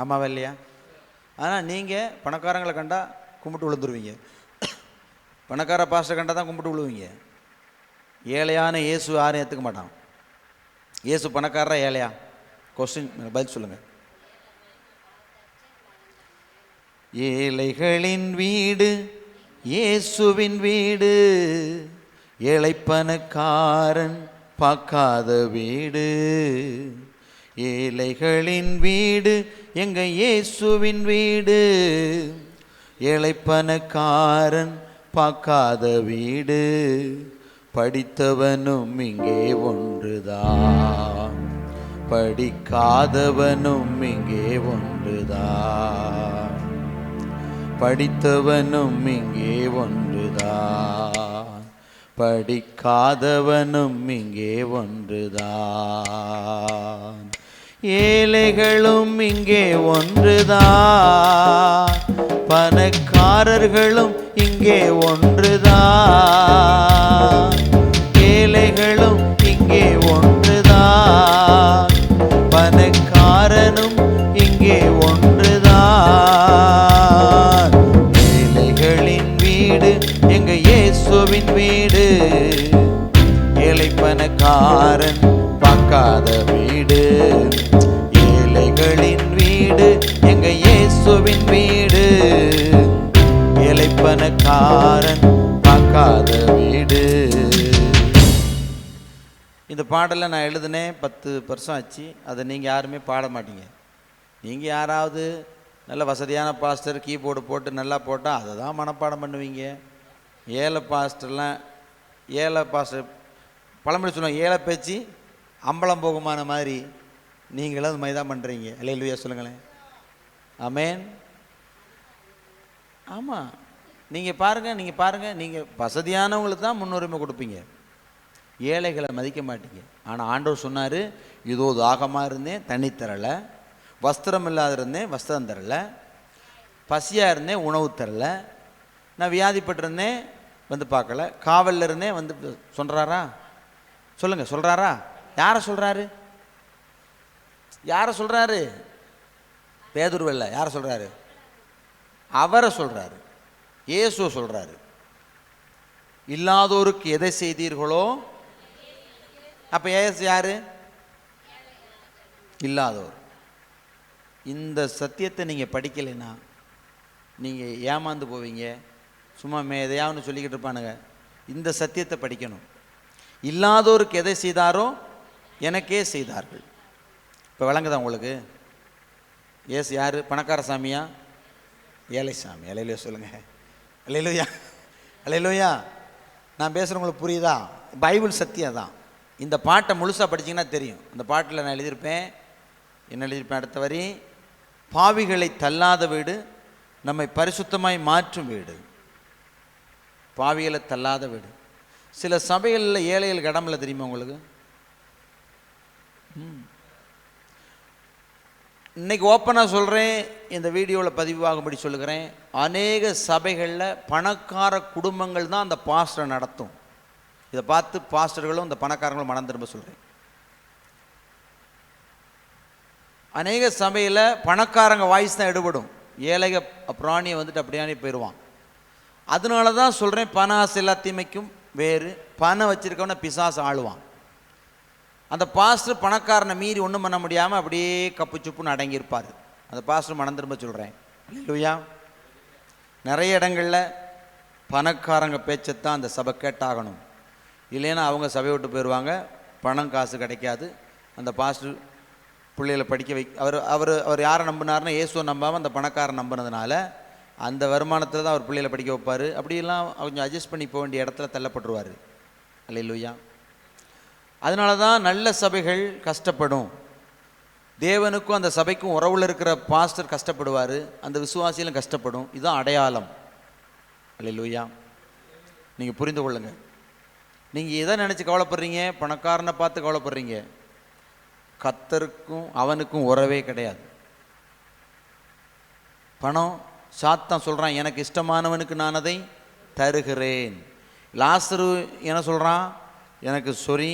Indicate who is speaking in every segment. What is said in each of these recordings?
Speaker 1: ஆமாவா இல்லையா? ஆனால் நீங்கள் பணக்காரங்களை கண்டால் கும்பிட்டு விழுந்துருவீங்க, பணக்கார பாஸ்டர் கண்டால் தான் கும்பிட்டு விழுவீங்க. ஏழையான இயேசு யாரும் ஏற்றுக்க மாட்டான். இயேசு பணக்காரரா ஏழையா? கொஸ்டின் பதில் சொல்லுங்கள். ஏழைகளின் வீடு இயேசுவின் வீடு, ஏழைப்பணக்காரன் பார்க்காத வீடு. ஏழைகளின் வீடு எங்க இயேசுவின் வீடு, ஏழைப்பணக்காரன் பார்க்காத வீடு. படித்தவனும் இங்கே ஒன்றுதான், படிக்காதவனும் இங்கே ஒன்றுதான். படித்தவனும் இங்கே ஒன்றுதான், படிக்காதவனும் இங்கே ஒன்றுதான். ஏழைகளும் இங்கே ஒன்றுதான், பணக்காரர்களும் இங்கே ஒன்றுதான். ஏழைகளும் இங்கே ஒன்றுதான், பணக்காரனும் இங்கே ஒன்றுதான். ஏழைகளின் வீடு எங்க இயேசுவின் வீடு, ஏழைப்பணக்காரன் பார்க்காத வீடு. ஏழைகளின் வீடு எங்க இயேசுவின் வீடு, ஏழைப்பணக்காரன் பார்க்காத வீடு. இந்த பாடலை நான் எழுதினேன் 10 வருஷம் ஆச்சு. அதை நீங்கள் யாருமே பாட மாட்டீங்க. நீங்கள் யாராவது நல்ல வசதியான பாஸ்டர் கீபோர்டு போட்டு நல்லா போட்டால் அதை தான் மனப்பாடம் பண்ணுவீங்க. ஏழை பாஸ்டர்லாம், ஏழை பாஸ்டர் பழமொழி சொல்லுவாங்க, ஏழை பேச்சு அம்பலம் போகுமான மாதிரி நீங்களும் அது மாதிரி தான் பண்ணுறீங்க. அல்லேலூயா சொல்லுங்களேன். ஆமென். ஆமாம், நீங்கள் பாருங்கள், நீங்கள் வசதியானவங்களுக்கு தான் முன்னுரிமை கொடுப்பீங்க, ஏழைகளை மதிக்க மாட்டீங்க. ஆனால் ஆண்டவர் சொன்னார், இதோ தாகமாக இருந்தேன் தண்ணி தரலை, வஸ்திரம் இல்லாத இருந்தேன் வஸ்திரம் தரலை, பசியாக இருந்தேன் உணவு தரலை, நான் வியாதிப்பட்டிருந்தேன் வந்து பார்க்கல, காவலில் இருந்தேன் வந்து சொல்கிறாரா? சொல்லுங்கள், சொல்கிறாரா? யாரை சொல்கிறாரு? யாரை சொல்கிறாரு? பேதுருவல்ல, யாரை சொல்கிறாரு? அவரை சொல்கிறாரு, இயேசுவை சொல்கிறாரு. இல்லாதோருக்கு எதை செய்தீர்களோ, அப்போ ஏசு யாரு? இல்லாதோர். இந்த சத்தியத்தை நீங்கள் படிக்கலைன்னா நீங்கள் ஏமாந்து போவீங்க. சும்மா எதையாவது சொல்லிக்கிட்டு இருப்பானுங்க. இந்த சத்தியத்தை படிக்கணும். இல்லாதோருக்கு எதை செய்தாரோ எனக்கே செய்தார்கள். இப்போ விளங்குதா உங்களுக்கு? ஏசு யார்? பணக்கார சாமியா ஏழை சாமி? அல்லேலூயா சொல்லுங்கள். அல்லேலூயா, அல்லேலூயா. நான் பேசுகிறவங்களுக்கு புரியுதா? பைபிள் சத்தியம் தான். இந்த பாட்டை முழுசாக படிச்சிங்கன்னா தெரியும். அந்த பாட்டில் நான் எழுதியிருப்பேன், என்ன எழுதியிருப்பேன்? அடுத்த வரி, பாவிகளை தள்ளாத வீடு நம்மை பரிசுத்தமாய் மாற்றும் வீடு. பாவிகளை தள்ளாத வீடு. சில சபைகளில் ஏழைகளுக்கு இடமில்ல, தெரியுமா உங்களுக்கு? இன்னைக்கு ஓப்பனாக சொல்கிறேன், இந்த வீடியோவில் பதிவாகும்படி சொல்லுகிறேன். அநேக சபைகளில் பணக்கார குடும்பங்கள் தான் அந்த பாஸ்டரை நடத்தும். இதை பார்த்து பாஸ்டர்களும் இந்த பணக்காரங்களும் மனம் திரும்ப சொல்கிறேன். அநேக சபையில் பணக்காரங்க வாய்ஸ் தான் எடுபடும், ஏழைக பிராணியை வந்துட்டு அப்படியானே போயிடுவான். அதனால தான் சொல்கிறேன், பண ஆசை எல்லா தீமைக்கும் வேறு, பணம் வச்சுருக்கவன பிசாசு ஆளுவான். அந்த பாஸ்டர் பணக்காரனை மீறி ஒன்றும் பண்ண முடியாமல் அப்படியே கப்பு சுப்புன்னு அடங்கியிருப்பார். அந்த பாஸ்டர் மனம் திரும்ப சொல்கிறேன். அல்லேலூயா. நிறைய இடங்களில் பணக்காரங்க பேச்சத்தான் அந்த சபை கேட்டாகணும், இல்லைன்னா அவங்க சபையை விட்டு போயிடுவாங்க, பணம் காசு கிடைக்காது. அந்த பாஸ்டர் பிள்ளைகளை படிக்க அவர் யாரை நம்பினார்னா இயேசுவை நம்பாமல் அந்த பணக்காரன் நம்பினதுனால அந்த வருமானத்தில் தான் அவர் பிள்ளைகளை படிக்க வைப்பார். அப்படியெல்லாம் கொஞ்சம் அட்ஜஸ்ட் பண்ணி போக வேண்டிய இடத்துல தள்ளப்பட்டுருவார். அல்லேலூயா. அதனால தான் நல்ல சபைகள் கஷ்டப்படும். தேவனுக்கும் அந்த சபைக்கும் உறவில் இருக்கிற பாஸ்டர் கஷ்டப்படுவார், அந்த விசுவாசியிலும் கஷ்டப்படும். இதுதான் அடையாளம். அல்லேலூயா. நீங்கள் புரிந்து கொள்ளுங்கள். நீங்கள் எதை நினச்சி கவலைப்படுறீங்க? பணக்காரனை பார்த்து கவலைப்படுறீங்க. கர்த்தருக்கும் அவனுக்கும் உறவே கிடையாது. பணம், சாத்தான் சொல்கிறான், எனக்கு இஷ்டமானவனுக்கு நான் அதை தருகிறேன். லாசரு என்ன சொல்கிறான்? எனக்கு சொறி,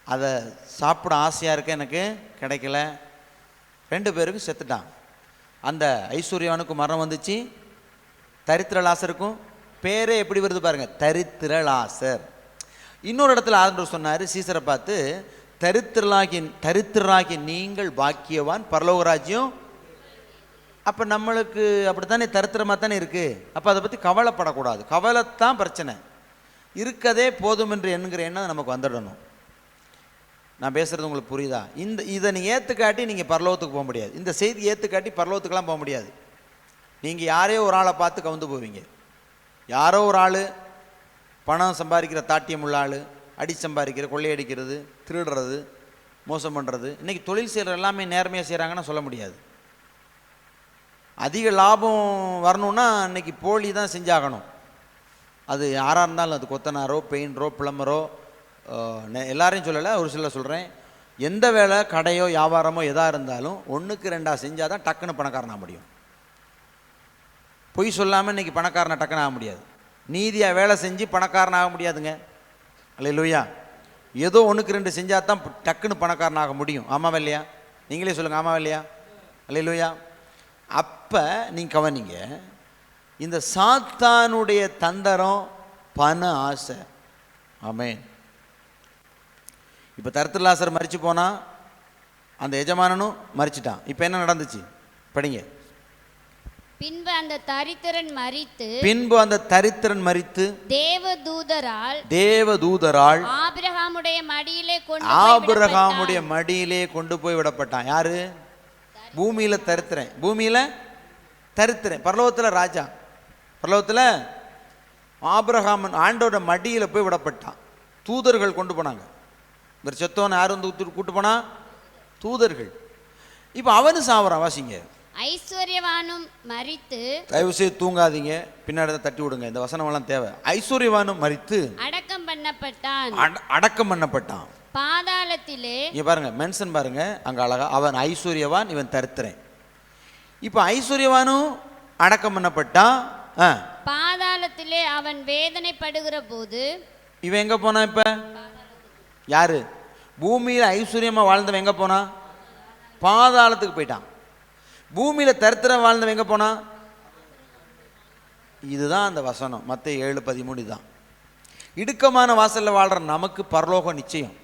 Speaker 1: அதை சாப்பிட ஆசையாக இருக்க, எனக்கு கிடைக்கல. 2 பேருக்கும் செத்துட்டான். அந்த ஐஸ்வர்யவானுக்கும் மரணம் வந்துச்சு, தரித்திர லாசருக்கும் பேரே எப்படி வருது பாருங்க, தரித்திர லாசர். இன்னொரு இடத்துல ஆண்டவர் சொன்னார் சீசரை பார்த்து, தரித்திரராகி நீங்கள் பாக்கியவான், பரலோக ராஜ்யம். அப்போ நம்மளுக்கு அப்படித்தானே தரித்திரமாக தானே இருக்குது. அப்போ அதை பற்றி கவலைப்படக்கூடாது. கவலைத்தான் பிரச்சனை. இருக்கதே போதும் என்று என்கிற எண்ணம் நமக்கு வந்துடணும். நான் பேசுகிறது உங்களுக்கு புரியுதா? இதை நீங்கள் ஏற்றுக்காட்டி நீங்கள் பரலோகத்துக்கு போக முடியாது. இந்த செய்தி ஏற்றுக்காட்டி பரலோகத்துக்கெலாம் போக முடியாது. நீங்கள் யாரையோ ஒரு ஆளை பார்த்து கவுந்து போவீங்க. யாரோ ஒரு ஆள் பணம் சம்பாதிக்கிற தாட்டியம் உள்ள ஆள், அடி சம்பாதிக்கிற, கொள்ளையடிக்கிறது, திருடுறது, மோசம் பண்ணுறது. இன்றைக்கி தொழில் செய்கிற எல்லாமே நேர்மையாக செய்கிறாங்கன்னு சொல்ல முடியாது. அதிக லாபம் வரணுன்னா இன்றைக்கி போலி தான் செஞ்சாகணும். அது யாராக இருந்தாலும், அது கொத்தனாரோ பெயிண்டரோ பிளம்பரோ எல்லாரையும் சொல்லலை, ஒரு சில சொல்கிறேன். எந்த வேலை, கடையோ வியாபாரமோ எதாக இருந்தாலும் 1க்கு 2 செஞ்சால் தான் டக்குன்னு பணக்காரனாக முடியும். பொய் சொல்லாமல் இன்றைக்கி பணக்காரனை டக்குன்னு ஆக முடியாது. நீதியாக வேலை செஞ்சு பணக்காரன் ஆக முடியாதுங்க. அல்லேலூயா. ஏதோ 1க்கு 2 செஞ்சால் தான் டக்குன்னு பணக்காரன் ஆக முடியும். ஆமாவா இல்லையா? நீங்களே சொல்லுங்கள், ஆமாவா இல்லையா? அல்லேலூயா. அப்போ நீங்கள் கவனிங்க, இந்த சாத்தானுடைய தந்திரம் பண ஆசை. ஆமென். இப்போ தரித்திர லாசர் மரிச்சு போனால் அந்த எஜமானனும் மரிச்சிட்டான். இப்போ என்ன நடந்துச்சு படிங்க.
Speaker 2: பின்பு அந்த தரித்திரன் மரித்து
Speaker 1: தேவதூதரால்
Speaker 2: ஆபிரகாமுடைய
Speaker 1: மடியிலே கொண்டு போய் விடப்பட்டான். யாரு? பூமியில தரித்திரன், பரலோகத்தில் ராஜா, பரலோகத்தில் ஆபிரகாமன் ஆண்டோட மடியில் போய் விடப்பட்டான். தூதர்கள் கொண்டு போனாங்க. இந்த செத்தவன் யார் வந்து கூட்டு போனா? தூதர்கள். இப்போ அவனு சாவறான். வாசிங்க.
Speaker 2: ஐஸ்வர்யவானும் மரித்து,
Speaker 1: தயவு செய்து தூங்காதீங்க, பின்னாடி தட்டி விடுங்க, இந்த வசனம் எல்லாம் தேவை. ஐஸ்வர்யவானும் மரித்து அடக்கம் பண்ணப்பட்டான்
Speaker 2: பாதாளத்திலே.
Speaker 1: இங்க பாருங்க, மென்ஷன் பாருங்க அங்க அழகா. அவன் ஐஸ்வர்யவான், இவன் தரித்திரன். இப்போ ஐஸ்வர்யவானும் அடக்கம் பண்ணப்பட்டான்.
Speaker 2: பாதாளத்திலே அவன் வேதனைப்படுகிற போது
Speaker 1: இவன் எங்க போனா? இப்ப யாரு? பூமியில ஐஸ்வர்யமா வாழ்ந்தவன் எங்க போனா? பாதாளத்துக்கு போயிட்டான். பூமியில தரித்திரம் வாழ்ந்தவன் எங்க போனா? இதுதான் அந்த வசனம், மத்தேயு 7:13 தான். இடுக்கமான வாசல்ல வாழ்ற நமக்கு பரலோகம் நிச்சயம்.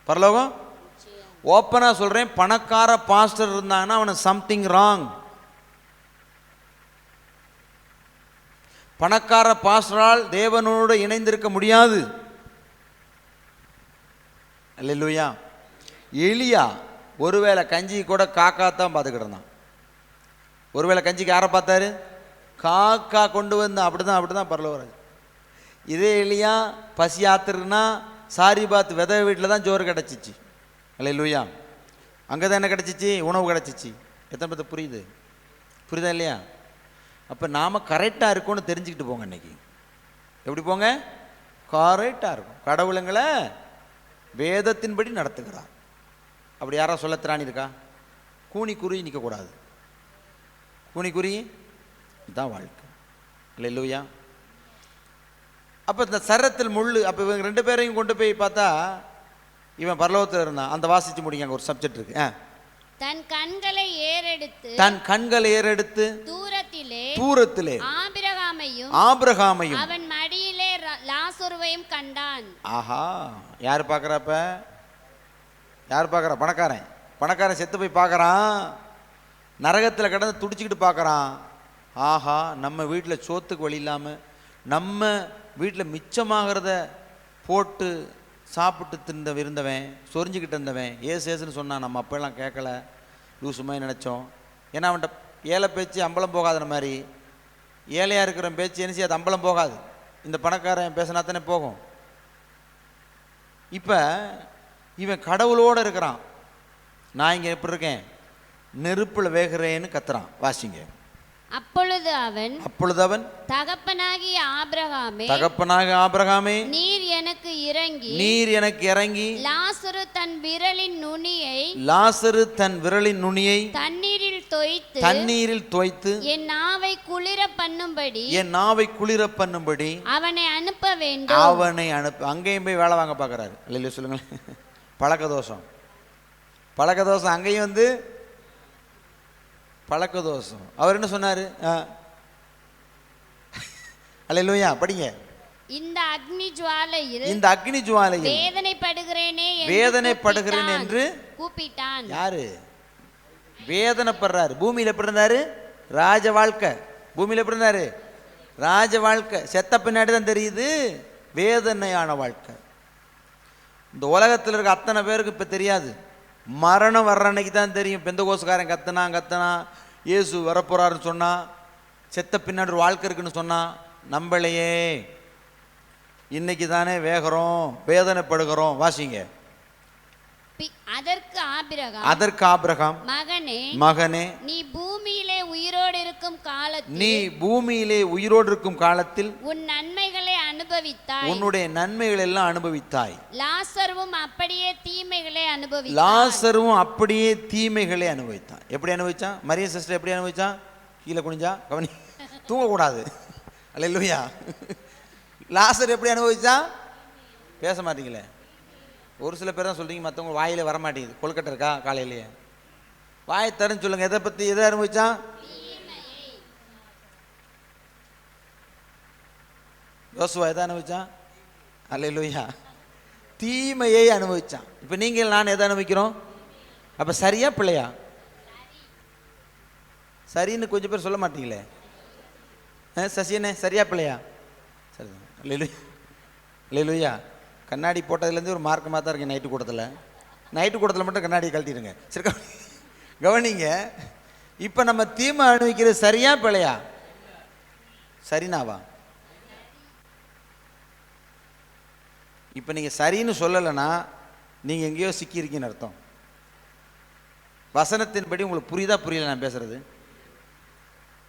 Speaker 1: பரலோகம் ஓப்பனா சொல்றேன். பணக்கார பாஸ்டர் இருந்தாங்கன்னா அவனுக்கு சம்திங் ராங். பணக்கார பாஸ்டரால் தேவனோடு இணைந்திருக்க முடியாது. அல்லேலூயா. எலியா ஒருவேளை கஞ்சி கூட காக்கா தான் பார்த்துக்கிட்டு இருந்தான். ஒருவேளை கஞ்சிக்கு யாரை பார்த்தாரு? காக்கா கொண்டு வந்து. அப்படிதான் பரலோகம். இதே எலியா பசி ஆத்துருன்னா சாரி பாத் விதை வீட்டில் தான் ஜோறு கிடச்சிச்சு. அல்லேலூயா. அங்கே தான் என்ன கிடச்சிச்சு? உணவு கிடச்சிச்சு. எத்தனை பேருக்கு புரியுதா இல்லையா? அப்போ நாம் கரெக்டாக இருக்கோன்னு தெரிஞ்சுக்கிட்டு போங்க. இன்னைக்கு எப்படி போங்க? கரெக்டாக இருக்கும். கடவுளுங்களை வேதத்தின்படி நடத்துகிறார். அப்படி யாரா சொல்ல திராணி இருக்கா? கூனி குறுகி நிற்கக்கூடாது. கூனி குறுகி இதுதான் வாழ்க்கை. அல்லேலூயா. அப்போ இந்த சரத்தில் முள். அப்போ இவங்க 2 பேரையும் கொண்டு போய் பார்த்தா இவன் பரலோகத்தில் இருந்தான். அந்த வாசிச்சு முடிங்க, அங்கே ஒரு சப்ஜெக்ட் இருக்கு.
Speaker 2: தன் கண்களை ஏறெடுத்து
Speaker 1: தூரத்திலே ஆபிரகாமையும்
Speaker 2: அவன் மடியிலே லாசருவையும் கண்டான்.
Speaker 1: ஆஹா, யார் பார்க்குறப்ப? யார் பார்க்குறா? பணக்காரன் செத்து போய் பார்க்குறான். நரகத்தில் கிடந்து துடிச்சிக்கிட்டு பார்க்குறான். ஆஹா, நம்ம வீட்டில் சோத்துக்கு வழி இல்லாமல், நம்ம வீட்டில் மிச்சமாகிறத போட்டு சாப்பிட்டு இருந்தவன், சொரிஞ்சிக்கிட்டு இருந்தவன் ஏசுன்னு சொன்னான். நம்ம அப்பெல்லாம் கேட்கல, லூசுமாய் நினச்சோம். ஏன்னா அவன்கிட்ட ஏழை பேச்சு அம்பலம் போகாத மாதிரி, ஏழையாக இருக்கிற பேச்சு என்ன செய்ய, அது அம்பலம் போகாது. இந்த பணக்காரன் பேசினா தானே போகும். இப்போ இவன் கடவுளோடு இருக்கிறான். நான் இங்கே எப்படி இருக்கேன்? நெருப்பில் வேகிறேன்னு கத்துறான். வாசிங்க.
Speaker 2: அப்பொழுது அவன் தகப்பனாகிய ஆபிரகாமே நீர் எனக்கு இறங்கி லாசரு தன் விரலின் நுனியை தண்ணீரில் தோய்த்து என் நாவை குளிர பண்ணும்படி அவனை அனுப்ப வேண்டும். அங்கேயும் போய் வேலை வாங்க பார்க்குறாரு. இல்லையா சொல்லுங்களேன். பழக்க தோஷம் அங்கேயும் வந்து
Speaker 1: பழக்க தோஷம். அவர் என்ன சொன்னார்? அல்லேலூயா, படிங்க.
Speaker 2: இந்த அக்னி ஜுவாலையில்
Speaker 1: வேதனைப்படுகிறேன் என்று
Speaker 2: கூப்பிட்டான்.
Speaker 1: யாரு வேதனைப்படுறாரு? பூமியில் எப்படி இருந்தாரு? ராஜ வாழ்க்கை. பூமியில் எப்படி இருந்தாரு? ராஜ வாழ்க்கை. செத்த பின்னாடி தான் தெரியுது வேதனையான வாழ்க்கை. இந்த உலகத்தில் இருக்க அத்தனை பேருக்கு இப்போ தெரியாது. மரணம் வர்ற அன்னைக்கு தான் தெரியும். பெந்தகோஸ்காரன் கத்தனா இயேசு வரப்போறாருன்னு சொன்னா, செத்த பின்னாடி ஒரு வாழ்க்கை இருக்குன்னு சொன்னா நம்பளையே. இன்னைக்கு தானே வேகிறோம், வேதனைப்படுகிறோம். வாசிங்க.
Speaker 2: அதற்கு ஆபிரகாம்,
Speaker 1: மகனே,
Speaker 2: நீ பூமியிலே உயிரோடு இருக்கும் காலத்தில்
Speaker 1: உன் நன்மைகளை அனுபவித்தாய், உன்னுடைய நன்மைகள் எல்லாம் அனுபவித்தாய்.
Speaker 2: லாசருவும் அப்படியே தீமைகளை அனுபவித்தான்.
Speaker 1: எப்படி அனுபவிச்சான்? மரிய சிஸ்டர் எப்படி அனுபவிச்சான்? கீழே குனிஞ்சா கவனி, தூங்கக்கூடாது. அல்லேலூயா. லாசர் எப்படி அனுபவிச்சான்? பேச மாட்டீங்களே. ஒரு சில பேர் தான் சொல்றீங்க, மற்றவங்க வாயில வர மாட்டேங்குது. கொல்கட்டை இருக்கா காலையிலேயே? வாயை தரன்னு சொல்லுங்க. எதை அனுபவிச்சான்? யோசுவா எதை அனுபவிச்சான்? அல்லேலூயா, தீமையை அனுபவிச்சான். இப்போ நீங்கள் நான் எதை அனுபவிக்கிறோம்? அப்போ சரியா பிள்ளையா? சரின்னு கொஞ்சம் பேர் சொல்ல மாட்டீங்களே. சசியனே, சரியா பிள்ளையா? சரிதான். அல்லேலூயா. கண்ணாடி போட்டதுலேருந்து ஒரு மார்க்கமாக தான் இருக்கு. நைட்டு கூடத்தில் மட்டும் கண்ணாடியை கழட்டிடுங்க. சரி, கவனிங்க. இப்போ நம்ம தீமை அனுபவிக்கிறது சரியா பிள்ளையா? சரினாவா? இப்போ நீங்கள் சரின்னு சொல்லலைன்னா நீங்கள் எங்கேயோ சிக்கியிருக்கீங்கன்னு அர்த்தம். வசனத்தின்படி உங்களுக்கு புரியுதா புரியல? நான் பேசுறது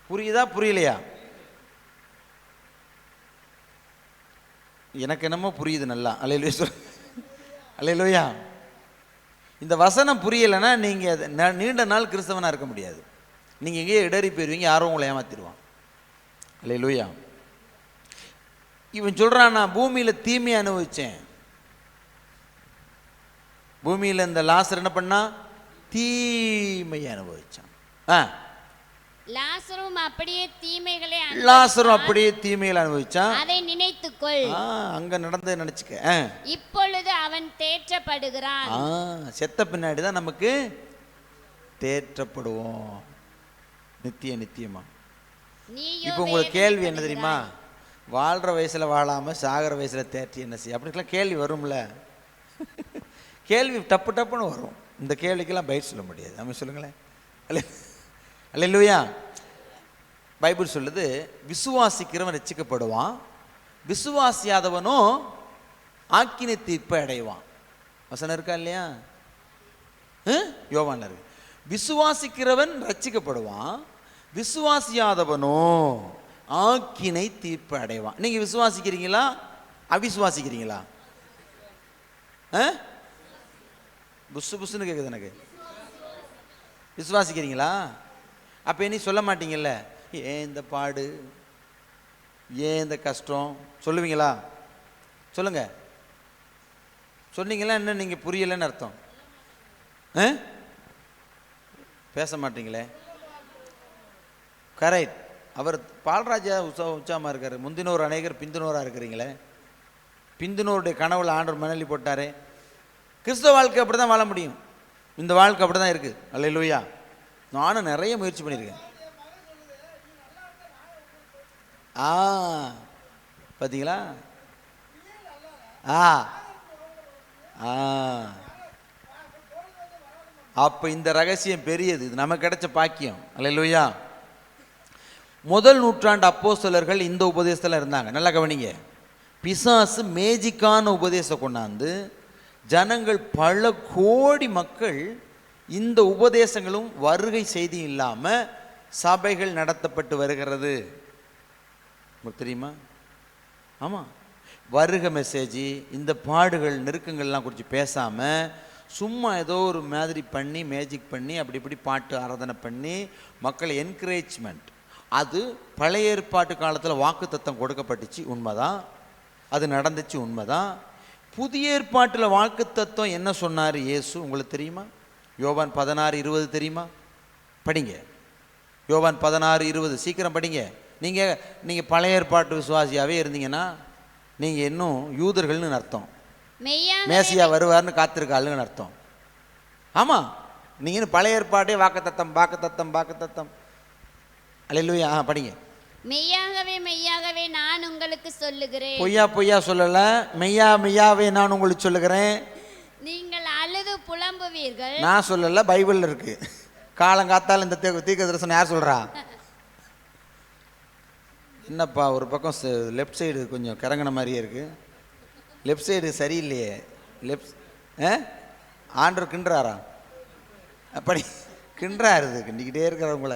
Speaker 1: புரியுதா புரியலையா? எனக்கு என்னமோ புரியுது நல்லா. அல்லேலூயா. இந்த வசனம் புரியலைன்னா நீங்கள் நீண்ட நாள் கிறிஸ்தவனாக இருக்க முடியாது. நீங்கள் எங்கேயோ இடறி போயிருவீங்க, யாரும் உங்களை ஏமாத்திடுவான். அல்லேலூயா. இவன் சொல்கிறான், நான் பூமியில் தீமையை அனுபவித்தேன். பூமியில் இந்த லாசர் என்ன பண்ணா? தீமையை அனுபவிச்சான்.
Speaker 2: லாசரும் அப்படியே
Speaker 1: தீமைகளை அனுபவிச்சான்.
Speaker 2: அதை நினைத்துக்கொள்.
Speaker 1: அங்க நடந்ததை நினைச்சுக்க.
Speaker 2: இப்பொழுது அவன் தேற்றப்படுகிறான்.
Speaker 1: செத்த பின்னாடி தான் நமக்கு தேற்றப்படுவோம் நித்தியமா. இப்போ உங்களுக்கு கேள்வி என்ன தெரியுமா? வாழ்ற வயசுல வாழாம சாகிற வயசுல தேற்றி என்ன செய்ய? அப்படிலாம் கேள்வி வரும்ல. கேள்வி டப்புன்னு வரும். இந்த கேள்விக்கெல்லாம் பயிர் சொல்ல முடியாது. நம்ம சொல்லுங்களேன். அல்லேலூயா. பைபிள் சொல்லுது, விசுவாசிக்கிறவன் ரட்சிக்கப்படுவான், விசுவாசியாதவனோ ஆக்கினை தீர்ப்பை அடைவான். வசனம் இருக்கா இல்லையா? யோவான்ல இருக்கு. விசுவாசிக்கிறவன் ரட்சிக்கப்படுவான், விசுவாசியாதவனோ ஆக்கினை தீர்ப்பு அடைவான். நீங்க விசுவாசிக்கிறீங்களா அவிசுவாசிக்கிறீங்களா? புஸ்ஸுன்னு கேக்குது எனக்கு. விசுவாசிக்கிறீங்களா? அப்ப இனி சொல்ல மாட்டீங்கல்ல, ஏன் இந்த பாடு, ஏன் இந்த கஷ்டம் சொல்லுவீங்களா? சொல்லுங்க. சொன்னீங்களா என்ன நீங்க புரியலன்னு அர்த்தம். பேச மாட்டீங்களே. கரெக்ட். அவர் பால்ராஜா உற்சாகமாக இருக்காரு. முந்தினோர் அநேகர் பிந்தினோராக இருக்கிறீங்களே. பிந்தினோருடைய கனவுல ஆண்டவர் மணலி போட்டாரே. கிறிஸ்தவ வாழ்க்கை அப்படி தான் வாழ முடியும். இந்த வாழ்க்கை அப்படி தான் இருக்குது. அல்லேலூயா. நானும் நிறைய முயற்சி பண்ணியிருக்கேன். பார்த்தீங்களா? அப்போ இந்த ரகசியம் பெரியது. இது நமக்கு கிடைச்ச பாக்கியம். அல்லேலூயா. முதல் நூற்றாண்டு அப்போஸ்தலர்கள் இந்த உபதேசத்தில் இருந்தாங்க. நல்லா கவனிங்க. பிசாசு மேஜிக்கான உபதேசம் கொண்டாந்து ஜனங்கள், பல கோடி மக்கள் இந்த உபதேசங்களும் வருகை செய்தி இல்லாமல் சபைகள் நடத்தப்பட்டு வருகிறது. உங்களுக்கு தெரியுமா? ஆமாம். வருகை மெசேஜ், இந்த பாடுகள் நெருக்கங்கள்லாம் குறித்து பேசாமல் சும்மா ஏதோ ஒரு மாதிரி பண்ணி மேஜிக் பண்ணி அப்படி இப்படி பாட்டு ஆராதனை பண்ணி மக்களை என்கரேஜ்மெண்ட். அது பழைய ஏற்பாட்டு காலத்தில் வாக்குத்தத்தம் கொடுக்கப்பட்டுச்சு, உண்மைதான். அது நடந்துச்சு, உண்மைதான். புதிய ஏற்பாட்டில் வாக்குத்தத்தம் என்ன சொன்னார் இயேசு உங்களுக்கு தெரியுமா? யோவான் 16:20 தெரியுமா? படிங்க. யோவான் 16:20 சீக்கிரம் படிங்க. நீங்கள் பழைய ஏற்பாட்டு விசுவாசியாகவே இருந்தீங்கன்னா நீங்கள் இன்னும் யூதர்கள்னு அர்த்தம். மேசியா வருவார்னு காத்திருக்காள்னு அர்த்தம். ஆமாம், நீங்கள் பழைய ஏற்பாட்டே வாக்குத்தத்தம் அல்லேலூயா. படிங்க.
Speaker 2: மெய்யாகவே மெய்யாகவே நான் உங்களுக்கு சொல்லுகிறேன்.
Speaker 1: பொய்யா சொல்லல, மெய்யாவே நான் உங்களுக்கு சொல்லுகிறேன்.
Speaker 2: நீங்கள் அழுது புலம்புவீர்கள். நான்
Speaker 1: சொல்லல, பைபிள்ல இருக்கு. காலங்காத்தால் இந்த தீர்க்க தரிசனம் யார் சொல்றா? என்னப்பா ஒரு பக்கம் லெஃப்ட் சைடு கொஞ்சம் கிறங்கின மாதிரியே இருக்கு. லெஃப்ட் சைடு சரியில்லையே. ஆண்டவர் கிண்டுறாரா? படி. கிண்டுறாரு, கிண்டிக்கிட்டே இருக்கிறவங்கள.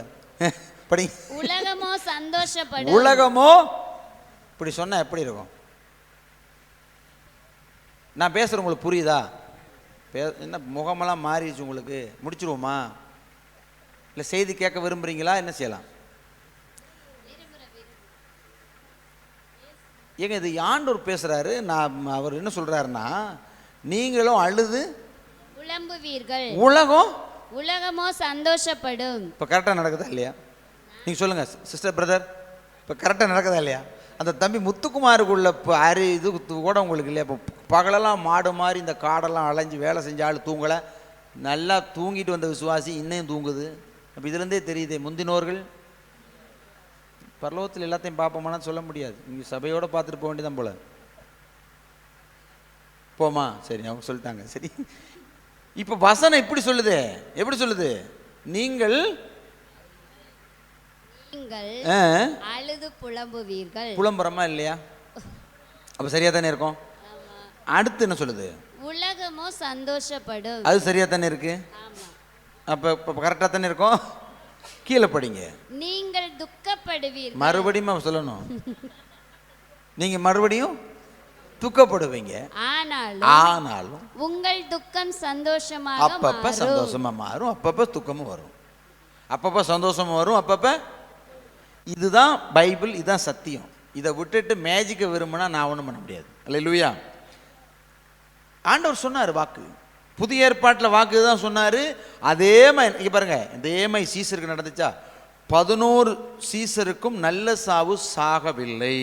Speaker 1: படி.
Speaker 2: உலகமோ சந்தோஷப்படும்.
Speaker 1: உலகமோ இப்படி சொன்னா எப்படி இருக்கும்? நான் பேசுகிறேன், உங்களுக்கு புரியுதா? என்ன முகமெல்லாம் மாறிடுச்சு உங்களுக்கு? முடிச்சிருவோமா? இல்லை செய்தி கேட்க விரும்புகிறீங்களா? என்ன செய்யலாம்? ஏங்க இது ஆண்டவர் பேசுகிறாரு. அவர் என்ன சொல்கிறாருன்னா, நீங்களும் அழுது
Speaker 2: புலம்புவீர்கள்,
Speaker 1: உலகமோ
Speaker 2: சந்தோஷப்படும்.
Speaker 1: இப்போ கரெக்டாக நடக்குதா இல்லையா? நீங்கள் சொல்லுங்கள் சிஸ்டர், பிரதர், இப்போ கரெக்டாக நடக்குதா இல்லையா? அந்த தம்பி முத்துக்குமாருக்குள்ள இப்போ இது கூட உங்களுக்கு இல்லையா? இப்போ பகலெல்லாம் மாடு மாதிரி இந்த காடெல்லாம் அலைஞ்சு வேலை செஞ்சாலும் தூங்கலை, நல்லா தூங்கிட்டு வந்த விசுவாசி இன்னும் தூங்குது. அப்போ இதுலேருந்தே தெரியுதே, முந்தினோர்கள் பரலோகத்தில் எல்லாத்தையும் பார்ப்போமானா சொல்ல முடியாது. நீங்கள் சபையோடு பார்த்துட்டு போக வேண்டியதான் போல. போமா? சரி, அவங்க சொல்லிட்டாங்க. சரி, இப்போ வசனம் இப்படி சொல்லுது. எப்படி சொல்லுது? நீங்கள்
Speaker 2: அழுது புலம்புவீர்கள்.
Speaker 1: புலம்புறமா இல்லையா? அப்ப சரியா தானே இருக்கும். அடுத்து என்ன சொல்லுது?
Speaker 2: உலகமோ சந்தோஷப்படும்.
Speaker 1: அது சரியா தானே இருக்கு. அப்ப கரெக்டா தானே இருக்கும். கீழே படிங்க.
Speaker 2: நீங்கள் துக்கப்படுவீர்கள்.
Speaker 1: மறுபடியும் சொல்லணும். நீங்க மறுபடியும் துக்கப்படுவீங்க. ஆனாலும்
Speaker 2: உங்கள் துக்கம் சந்தோஷமாக
Speaker 1: அப்பப்ப சந்தோஷமா மாறும், அப்பப்ப துக்கமும் வரும், அப்பப்ப சந்தோஷமும் வரும், அப்பப்ப. இதுதான் பைபிள், இதுதான் சத்தியம். இதை விட்டுட்டு மேஜிக்கை விரும்பினா நான் ஒன்றும் பண்ண முடியாது. அல்லேலூயா. ஆண்டவர் சொன்னார் வாக்கு, புதிய ஏற்பாட்டில் வாக்கு தான் சொன்னார். அதே மாதிரி இங்கே பாருங்க, இதே மாதிரி சீசருக்கு நடந்துச்சா? 11 சீசருக்கும் நல்ல சாவு சாகவில்லை.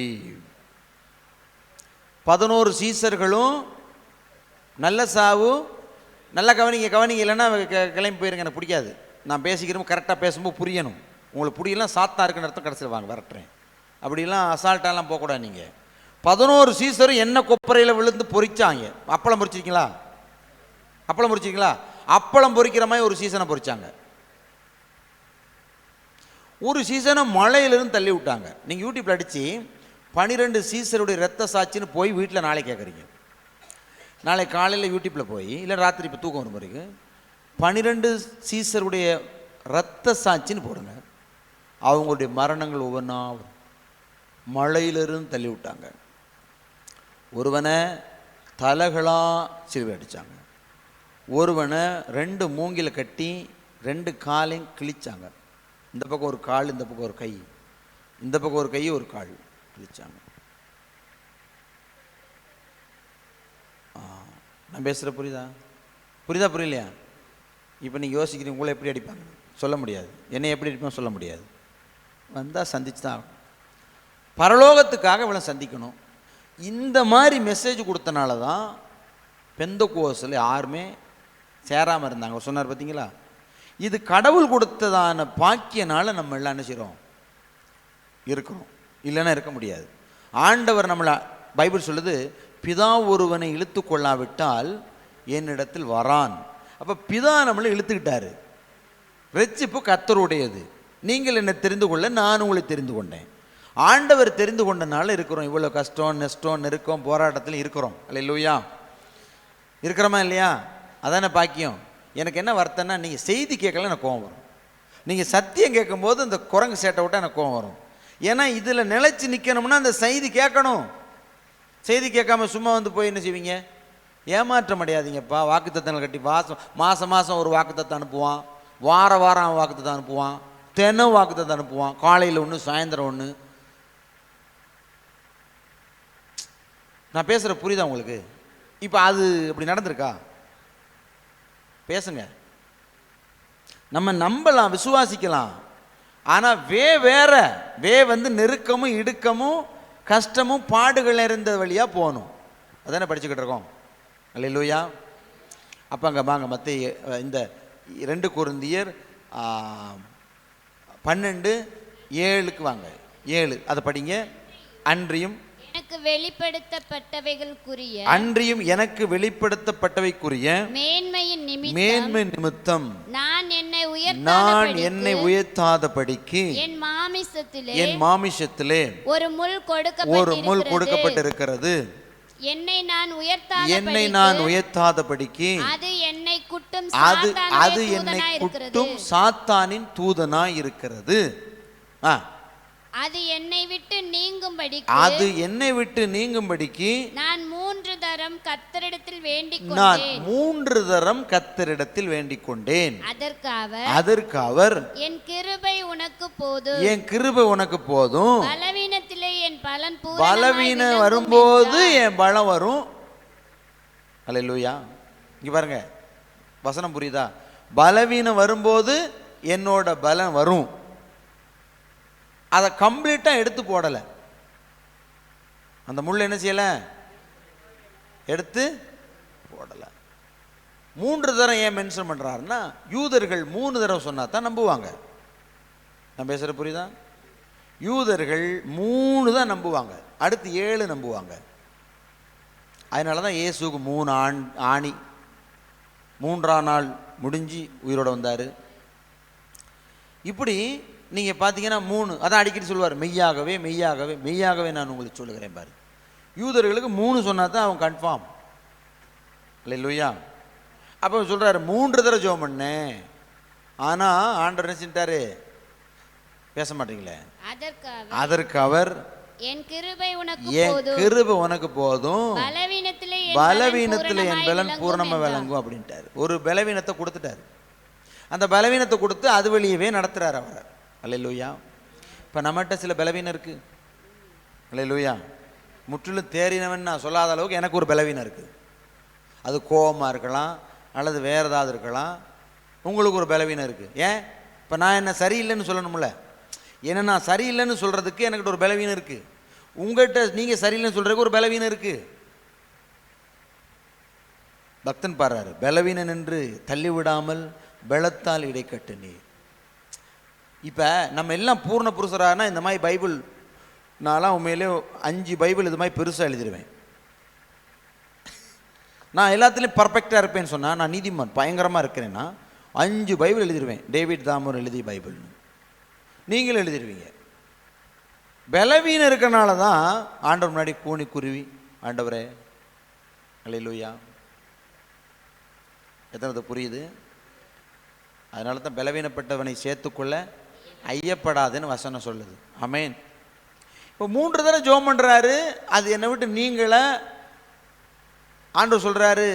Speaker 1: 11 சீசர்களும் நல்ல சாவு. நல்லா கவனிங்க இல்லைன்னா கிளம்பி போயிருங்க. எனக்கு பிடிக்காது. நான் பேசிக்கிறோம், கரெக்டாக பேசும்போது புரியணும். உங்களுக்கு புரியலாம் சாத்தா இருக்குன்னு அர்த்தம். கடைசியில் வாங்க வரட்டுறேன். அப்படிலாம் அசால்ட்டாலாம் போகக்கூடாது. நீங்கள் 11 சீசரும் என்ன கொப்பரையில் விழுந்து பொறிச்சாங்க. அப்பளம் பொறிச்சிருக்கீங்களா? அப்பளம் பொறிக்கிற மாதிரி ஒரு சீசனை பொறிச்சாங்க. ஒரு சீசனை மழையிலிருந்து தள்ளி விட்டாங்க. நீங்கள் யூடியூப்ல அடித்து 12 சீசருடைய ரத்த சாட்சின்னு போய் வீட்டில் நாளை கேட்குறீங்க. நாளை காலையில் யூடியூப்பில் போய், இல்லை ராத்திரி இப்போ தூக்கம் வரும் பிறகு 12 சீசருடைய ரத்த சாட்சின்னு போடுங்க. அவங்களுடைய மரணங்கள் ஒவ்வொன்றா மழையிலிருந்து தள்ளி விட்டாங்க. ஒருவனை தலைகளாக சிலுவை அடித்தாங்க. ஒருவனை 2 மூங்கில கட்டி 2 காலையும் கிழிச்சாங்க. இந்த பக்கம் ஒரு கால், இந்த பக்கம் ஒரு கை, இந்த பக்கம் ஒரு கை ஒரு கால் கிழிச்சாங்க. நான் பேசுகிற புரியுலையா? இப்போ நீங்கள் யோசிக்கிறீங்க, உங்களை எப்படி அடிப்பாங்க சொல்ல முடியாது, என்னை எப்படி அடிப்பாங்க சொல்ல முடியாது. வந்தால் சந்திச்சு தான் ஆகணும். பரலோகத்துக்காக இவளை சந்திக்கணும். இந்த மாதிரி மெசேஜ் கொடுத்தனால தான் பெந்தகோஸ்தில் யாருமே சேராமல் இருந்தாங்க. அவர் சொன்னார் பார்த்தீங்களா? இது கடவுள் கொடுத்ததான பாக்கியனால நம்ம எல்லாம் என்ன செய்கிறோம்? இருக்கிறோம். இல்லைன்னா இருக்க முடியாது. ஆண்டவர் நம்மளை, பைபிள் சொல்லுது, பிதா ஒருவனை இழுத்து கொள்ளாவிட்டால் என்னிடத்தில் வரான். அப்போ பிதா நம்மளை இழுத்துக்கிட்டாரு. ரட்சிப்பு கர்த்தருடையது. நீங்கள் என்னை தெரிந்து கொள்ள நான் உங்களை தெரிந்து கொண்டேன். ஆண்டவர் தெரிந்து கொண்டனால இருக்கிறோம். இவ்வளோ கஷ்டம், நஷ்டம், நெருக்கம், போராட்டத்தில் இருக்கிறோம். அல்லேலூயா. இருக்கிறோமா இல்லையா? அதானே பாக்கியம். எனக்கு என்ன வருத்தம்னா, நீங்கள் செய்தி கேட்கல எனக்கு கோவம் வரும். நீங்கள் சத்தியம் கேட்கும்போது இந்த குரங்கு சேட்டை விட்டால் எனக்கு கோவம் வரும். ஏன்னா இதில் நிலைச்சி நிற்கணும்னா அந்த செய்தி கேட்கணும். செய்தி கேட்காம சும்மா வந்து போய் என்ன செய்வீங்க? ஏமாற்றம் அடையாதீங்கப்பா. வாக்குத்தத்தங்கள் கட்டி மாதம் மாதம் ஒரு வாக்குத்தத்தை அனுப்புவான், வாரம் வாக்குத்தத்தை அனுப்புவான், தினம் வாக்குத்தத்தை அனுப்புவான், காலையில் ஒன்று சாயந்தரம் ஒன்று. நான் பேசுகிற புரியுதா உங்களுக்கு? இப்போ அது அப்படி நடந்திருக்கா? பேசுங்க. நம்ம நம்பலாம், விசுவாசிக்கலாம். ஆனால் வேற வந்து நெருக்கமும் இடுக்கமும் கஷ்டமும் பாடுகள் நிறைந்த வழியாக போகணும். அதானே படிச்சுக்கிட்டு இருக்கோம். அல்லேலூயா. அப்போ அங்கே வாங்க மத்தேயு இந்த 2 கொரிந்தியர் 12:7 வாங்க. 7 அதை படிங்க. அன்றியும்
Speaker 2: எனக்கு வெளிப்படுத்தப்பட்டவைகளுக்குரிய
Speaker 1: எனக்கு வெளிப்படுத்தப்பட்டவைக்குரிய
Speaker 2: மேன்மையின்
Speaker 1: நிமித்தம்
Speaker 2: நான் என்னை
Speaker 1: உயர்த்தாதபடிக்கு
Speaker 2: என்
Speaker 1: மாமிசத்திலே ஒரு முள் கொடுக்கப்பட்டிருக்கிறது. என்னை நான் உயர்த்தாதபடிக்கு அது என்னை குட்டும் சாத்தானின் தூதனாய் இருக்கிறது.
Speaker 2: அது என்னை விட்டு நீங்கும்படிக்கு நான் 3 தரம் கர்த்தரிடத்தில் வேண்டிக் கொண்டேன்.
Speaker 1: அதற்கு அவர்
Speaker 2: என் கிருபை உனக்கு போதும், பலவீனத்திலே என் பலன்
Speaker 1: பலவீனம் வரும்போது என் பலம் வரும். அல்லேலூயா. இங்க பாருங்க, வசனம் புரியுதா? பலவீனம் வரும்போது என்னோட பலம் வரும். அதை கம்ப்ளீட்டாக எடுத்து போடலை. அந்த முள் என்ன செய்யலை? எடுத்து போடலை. 3 தரம் ஏன் மென்ஷன் பண்ணுறாருன்னா, யூதர்கள் 3 தடவை சொன்னா தான் நம்புவாங்க. நான் பேசுகிற புரியுதா? யூதர்கள் 3 தான் நம்புவாங்க, அடுத்து 7 நம்புவாங்க. அதனால தான் இயேசுக்கு 3 ஆணி 3ஆம் நாள் முடிஞ்சு உயிரோட வந்தார். இப்படி நீங்கள் பார்த்தீங்கன்னா 3, அதான் அடிக்கடி சொல்லுவார், மெய்யாகவே மெய்யாகவே மெய்யாகவே நான் உங்களுக்கு சொல்லுகிறேன் பாரு. யூதர்களுக்கு 3 சொன்னா தான் அவன் கன்ஃபார்ம். அல்லேலூயா. அப்போ சொல்கிறாரு 3 தடவை ஜெபம் பண்ணேன். ஆனால் ஆண்டவர் என்ன செஞ்சிட்டாரு? பேச மாட்டீங்களே. அதற்கு அவர் என் கிருபை உனக்கு போதும், பலவீனத்தில் என் பலன் பூரணமாக விளங்கும் அப்படின்ட்டாரு. ஒரு பலவீனத்தை கொடுத்துட்டாரு. அந்த பலவீனத்தை கொடுத்து அது வழியவே நடத்துகிறார் அவர். அல்லேலூயா. இப்போ நம்மகிட்ட சில பலவீனம் இருக்குது. அல்லேலூயா. முற்றிலும் தேறினவன் நான் சொல்லாத அளவுக்கு எனக்கு ஒரு பலவீனம் இருக்குது. அது கோபமாக இருக்கலாம், அல்லது வேறு ஏதாவது இருக்கலாம். உங்களுக்கு ஒரு பலவீனம் இருக்குது. ஏன்? இப்போ நான் என்ன சரியில்லைன்னு சொல்லணும்ல. ஏன்னா நான் சரியில்லைன்னு சொல்கிறதுக்கு என்கிட்ட ஒரு பலவீனம் இருக்குது. உங்கள்கிட்ட நீங்கள் சரியில்லைன்னு சொல்கிறதுக்கு ஒரு பலவீனம் இருக்குது. பக்தன் பாடுறாரு, பலவீனம் நின்று தள்ளிவிடாமல் பலத்தால் இடைக்கட்டு நீ. இப்போ நம்ம எல்லாம் பூர்ண புருஷரானா இந்த மாதிரி பைபிள் நான்லாம் உண்மையிலே 5 பைபிள் இது மாதிரி பெருசாக எழுதிடுவேன். நான் எல்லாத்துலேயும் பர்ஃபெக்டாக இருப்பேன்னு சொன்னால் நான் நீதிமான் பயங்கரமாக இருக்கிறேன்னா 5 பைபிள் எழுதிடுவேன். டேவிட் தாமர் எழுதிய பைபிள்னு நீங்களும் எழுதிடுவீங்க. பலவீனம் இருக்கிறனால தான் ஆண்டவர் முன்னாடி கூனி குருவி, ஆண்டவரே அல்லேலூயா. எத்தனை புரியுது? அதனால தான் பலவீனப்பட்டவனை சேர்த்துக்கொள்ள ஐயப்படாதுன்னு வசனம் சொல்லுது. ஆமென். இப்போ 3 தடவை ஜெபம் பண்ணுறாரு. அது என்னை விட்டு நீங்கள ஆண்டவர் சொல்கிறாரு,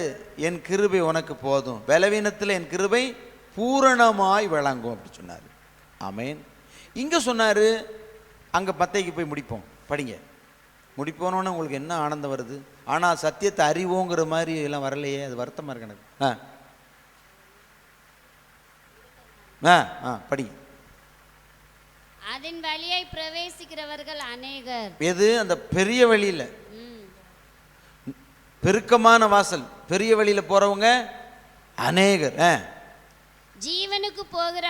Speaker 1: என் கிருபை உனக்கு போதும், பலவீனத்தில் என் கிருபை பூரணமாய் விளங்கும் அப்படி சொன்னார். ஆமென். இங்கே சொன்னார், அங்கே பத்தைக்கு போய் முடிப்போம். படிங்க. முடிப்போனோன்னு உங்களுக்கு என்ன ஆனந்தம் வருது? ஆனால் சத்தியத்தை அறிவோங்கிற மாதிரி எல்லாம் வரலையே, அது வருத்தமாக இருக்கு எனக்கு. படிங்க.
Speaker 2: அதன் வழியை பிரவேசிக்கிறவர்கள் அநேகர்.
Speaker 1: எது? அந்த பெரிய வழியில், பெருக்கமான வாசல், பெரிய வழியில போறவங்க அநேகர்.
Speaker 2: ஜீவனுக்கு போகிற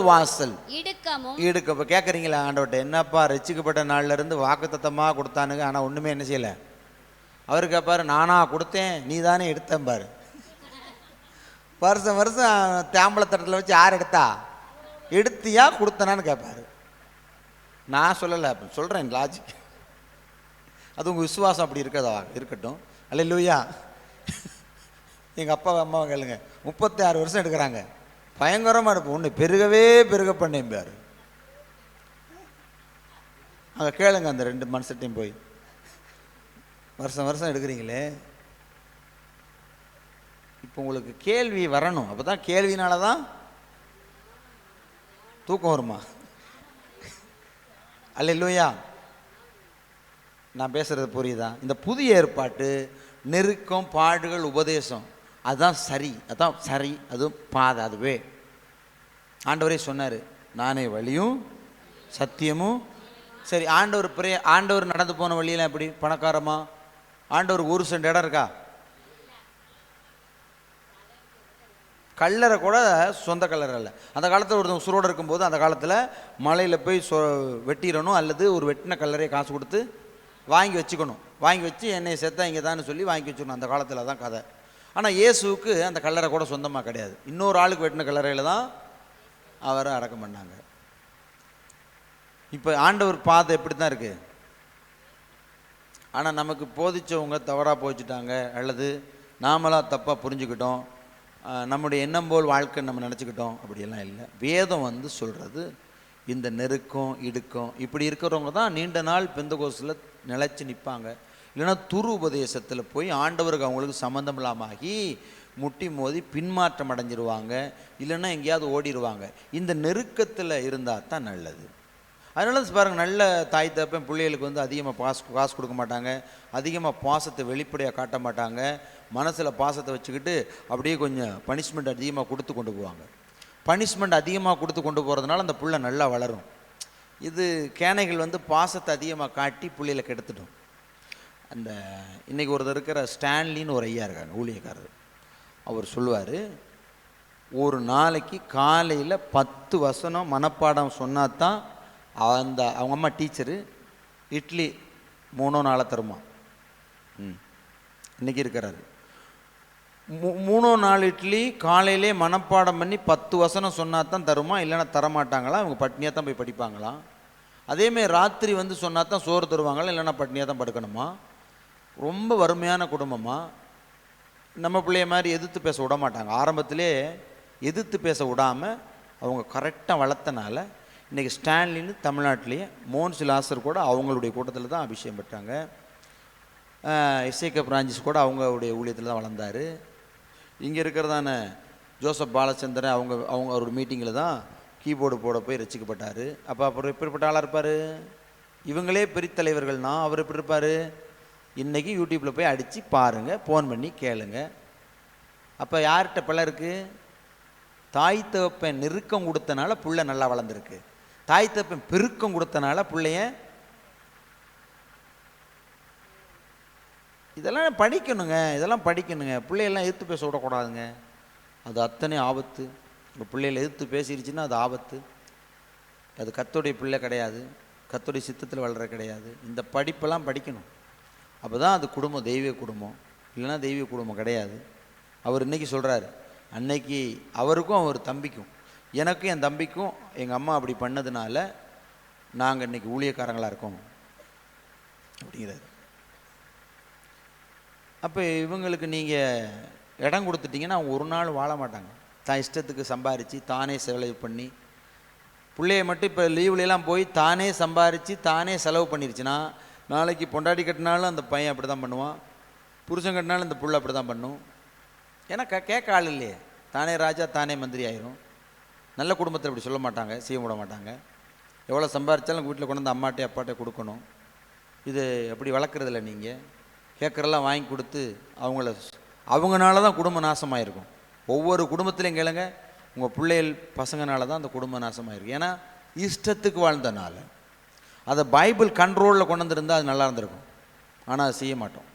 Speaker 2: வாசல்
Speaker 1: இடுக்கம். கேட்குறீங்களா ஆண்டவர்கிட்ட, என்னப்பா ரட்சிக்கப்பட்ட நாள்ல இருந்து வாக்குத்தத்தமா கொடுத்தானுங்க, ஆனா ஒண்ணுமே என்ன செய்யல. அவரு கேட்பாரு, நானா கொடுத்தேன், நீ தானே எடுத்தேன் பாரு. வருஷம் தாம்பளத்தட்டத்தில் வச்சு யார் எடுத்தியா கொடுத்தனான்னு கேட்பாரு. நான் சொல்லலை, சொல்கிறேன் லாஜிக். அது உங்கள் விசுவாசம் அப்படி இருக்கட்டும். அல்லேலூயா. எங்கள் அப்பா அம்மாவை கேளுங்க, 36 வருஷம் எடுக்கிறாங்க, பயங்கரமாக இருப்போம். ஒன்று பெருக பண்ணேன் பாரு. அங்கே கேளுங்க, அந்த 2 மனுஷட்டையும் போய் வருஷம் எடுக்கிறீங்களே. இப்போ உங்களுக்கு கேள்வி வரணும். அப்போ தான் கேள்வினால தான் தூக்கம் வருமா? அல்லேலூயா. நான் பேசுகிறது புரியுதா? இந்த புதிய ஏற்பாட்டு நெருக்கம், பாடுகள், உபதேசம், அதுதான் சரி, அதுவும் பாதை, அதுவே. ஆண்டவரே சொன்னார், நானே வழியும் சத்தியமும். சரி, ஆண்டவர் நடந்து போன வழியில் எப்படி பணக்காரமா? ஆண்டவருக்கு 1 சென்ட் இடம் இருக்கா? கல்லறை கூட சொந்த கல்லறை இல்லை. அந்த காலத்தில் ஒருத்தவங்க உசுரோடு இருக்கும்போது அந்த காலத்தில் மலையில் போய் வெட்டிடணும், அல்லது ஒரு வெட்டின கல்லறையை காசு கொடுத்து வாங்கி வச்சுக்கணும். வாங்கி வச்சு என்னை செத்தா இங்கே தான் சொல்லி வாங்கி வச்சுக்கணும். அந்த காலத்தில் தான் கதை. ஆனால் இயேசுவுக்கு அந்த கல்லறை கூட சொந்தமாக கிடையாது. இன்னொரு ஆளுக்கு வெட்டின கல்லறையில் தான் அவரை அடக்கம் பண்ணாங்க. இப்போ ஆண்டவர் பாதை எப்படி தான் இருக்குது. ஆனால் நமக்கு போதிச்சவங்க தவறாக போதிச்சுட்டாங்க, அல்லது நாமளாக தப்பாக புரிஞ்சுக்கிட்டோம், நம்முடைய எண்ணம் போல் வாழ்க்கை நம்ம நினச்சிக்கிட்டோம். அப்படியெல்லாம் இல்லை. வேதம் வந்து சொல்கிறது, இந்த நெருக்கம் இடுக்கம் இப்படி இருக்கிறவங்க தான் நீண்ட நாள் பெந்தகோஸ்தில் நிலைச்சி நிற்பாங்க. இல்லைன்னா துரு உபதேசத்தில் போய் ஆண்டவருக்கு அவங்களுக்கு சம்மந்தம் இல்லாமல் ஆகி முட்டி மோதி பின்மாற்றம் அடைஞ்சிருவாங்க, இல்லைன்னா எங்கேயாவது ஓடிடுவாங்க. இந்த நெருக்கத்தில் இருந்தால் தான் நல்லது. அதனால பாருங்கள், நல்ல தாய் தப்பன் பிள்ளைகளுக்கு வந்து அதிகமாக காசு கொடுக்க மாட்டாங்க, அதிகமாக பாசத்தை வெளிப்படையாக காட்ட மாட்டாங்க, மனசில் பாசத்தை வச்சுக்கிட்டு அப்படியே கொஞ்சம் பனிஷ்மெண்ட் அதிகமாக கொடுத்து கொண்டு போவாங்க. பனிஷ்மெண்ட் அதிகமாக கொடுத்து கொண்டு போகிறதுனால அந்த புள்ளை நல்லா வளரும். இது கேனைகள் வந்து பாசத்தை அதிகமாக காட்டி பிள்ளைகளை கெடுத்துட்டோம். அந்த இன்றைக்கி ஒருத்தர் இருக்கிற ஸ்டான்லின்னு ஒரு ஐயா இருக்காங்க, ஊழியக்காரர். அவர் சொல்லுவார், ஒரு நாளைக்கு காலையில் 10 வசனம் மனப்பாடம் சொன்னால் தான் அவங்க அம்மா டீச்சரு இட்லி 3-4 தருமா. இன்றைக்கி இருக்கிறாரு. 3-4 இட்லி காலையிலே மனப்பாடம் பண்ணி 10 வசனம் சொன்னால் தான் தருமா, இல்லைன்னா தரமாட்டாங்களா, அவங்க பட்னியாக தான் போய் படிப்பாங்களாம். அதேமாதிரி ராத்திரி வந்து சொன்னால் தான் சோறு தருவாங்களா, இல்லைன்னா பட்னியாக தான் படுக்கணுமா. ரொம்ப வறுமையான குடும்பமாக. நம்ம பிள்ளைய மாதிரி எதிர்த்து பேச விட மாட்டாங்க. ஆரம்பத்திலே எதிர்த்து பேச விடாமல் அவங்க கரெக்டாக வளர்த்தனால இன்றைக்கி ஸ்டான்லின்னு தமிழ்நாட்டிலேயே மோன்ஸ் லாசர் கூட அவங்களுடைய கூட்டத்தில் தான் அபிஷேகம் பெற்றாங்க. இசைக்க பிரான்சிஸ் கூட அவங்களுடைய ஊழியத்தில் தான் வளர்ந்தார். இங்கே இருக்கிறதான ஜோசப் பாலச்சந்திரன் அவங்க ஒரு மீட்டிங்கில் தான் கீபோர்டு போட போய் ரசிக்கப்பட்டார். அப்போ அப்புறம் எப்படிப்பட்ட ஆளாக இருப்பார்? இவங்களே பெரிய தலைவர்கள்னா அவர் எப்படி இருப்பார்? இன்றைக்கி யூடியூப்பில் போய் அடித்து பாருங்கள், ஃபோன் பண்ணி கேளுங்க. அப்போ யார்கிட்ட பிள்ளை இருக்குது? தாய் தகப்பன் நெருக்கம் கொடுத்தனால புள்ளை நல்லா வளர்ந்துருக்கு. தாய் தகப்பன் பெருக்கம் கொடுத்தனால பிள்ளைய இதெல்லாம் படிக்கணுங்க, இதெல்லாம் படிக்கணுங்க. பிள்ளையெல்லாம் எதிர்த்து பேச விடக்கூடாதுங்க. அது அத்தனை ஆபத்து. உங்கள் பிள்ளைகளை எதிர்த்து பேசிடுச்சுன்னா அது ஆபத்து. அது கர்த்தருடைய பிள்ளை கிடையாது, கர்த்தருடைய சித்தத்தில் வளர கிடையாது. இந்த படிப்பெல்லாம் படிக்கணும். அப்போ தான் அது குடும்பம் தெய்வீக குடும்பம், இல்லைன்னா தெய்வீக குடும்பம் கிடையாது. அவர் இன்றைக்கி சொல்கிறாரு, அன்னைக்கு அவருக்கும் அவர் தம்பிக்கும், எனக்கும் என் தம்பிக்கும் எங்கள் அம்மா அப்படி பண்ணதுனால நாங்கள் இன்றைக்கி ஊழியக்காரங்களாக இருக்கோம் அப்படிங்கிறாரு. அப்போ இவங்களுக்கு நீங்கள் இடம் கொடுத்துட்டிங்கன்னா அவங்க ஒரு நாள் வாழ மாட்டாங்க. தான் இஷ்டத்துக்கு சம்பாரித்து தானே செலவு பண்ணி, பிள்ளைய மட்டும் இப்போ லீவ்லாம் போய் தானே சம்பாரித்து தானே செலவு பண்ணிருச்சுன்னா நாளைக்கு பொண்டாட்டி கட்டினாலும் அந்த பையன் அப்படி தான் பண்ணுவான், புருஷன் கட்டினாலும் இந்த புள்ள அப்படி தான் பண்ணும். ஏன்னா கேட்க ஆள் இல்லையே. தானே ராஜா தானே மந்திரி ஆயிரும். நல்ல குடும்பத்தில் இப்படி சொல்ல மாட்டாங்க, செய்ய விட மாட்டாங்க. எவ்வளோ சம்பாரித்தாலும் வீட்டில் கொண்டு வந்து அம்மாட்டே அப்பாட்டே கொடுக்கணும். இது எப்படி வளர்க்குறதில்ல. நீங்கள் கேட்குறெல்லாம் வாங்கி கொடுத்து அவங்கனால தான் குடும்பம் நாசமாயிருக்கும். ஒவ்வொரு குடும்பத்திலையும் கேளுங்க, உங்கள் பிள்ளைகள் பசங்கனால தான் அந்த குடும்பம் நாசமாயிருக்கும். ஏன்னா இஷ்டத்துக்கு வாழ்ந்தனால. அதை பைபிள் கண்ட்ரோலில் கொண்டு வந்திருந்தால் அது நல்லா இருந்திருக்கும். ஆனால் அதை செய்ய மாட்டோம்.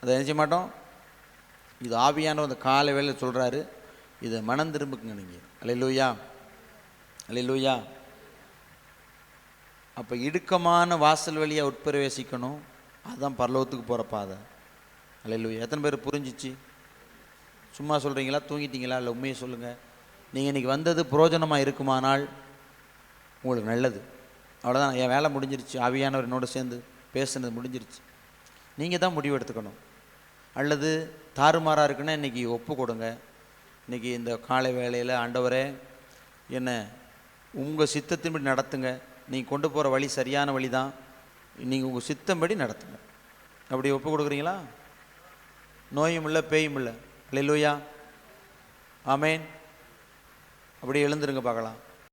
Speaker 1: அதை என்ன செய்ய மாட்டோம். இது ஆவியானவர் அந்த காலை வேளையில் சொல்கிறாரு, இதை மனம் திரும்புக்குங்க நீங்கள். அல்லேலூயா, அல்லேலூயா. அப்போ இடுக்கமான வாசல் வழியாக உட்பிரவேசிக்கணும். அதுதான் பரலோகத்துக்கு போகிற பாதை. அல்லேலூயா. எத்தனை பேர் புரிஞ்சிச்சு? சும்மா சொல்கிறீங்களா, தூங்கிட்டீங்களா? இல்லை உண்மையை சொல்லுங்கள். நீங்கள் இன்றைக்கி வந்தது புரோஜனமாக இருக்குமானால் உங்களுக்கு நல்லது. அவ்வளோதான். என் வேலை முடிஞ்சிருச்சு, ஆவியானவர் என்னோட சேர்ந்து பேசுனது முடிஞ்சிருச்சு. நீங்கள் தான் முடிவு எடுத்துக்கணும். அல்லது தாறுமாறாக இருக்குன்னா இன்றைக்கி ஒப்பு கொடுங்க. இன்றைக்கி இந்த காலை வேளையில், ஆண்டவரே என்ன உங்கள் சித்தத்தின்படி நடத்துங்க, நீங்கள் கொண்டு போகிற வழி சரியான வழி தான், நீங்கள் உங்கள் சித்தம்படி நடத்துங்க. அப்படி ஒப்பு கொடுக்குறீங்களா? நோயும் இல்லை, பேயும் இல்லை. அல்லேலூயா, ஆமேன். அப்படி எழுந்துருங்க பார்க்கலாம்.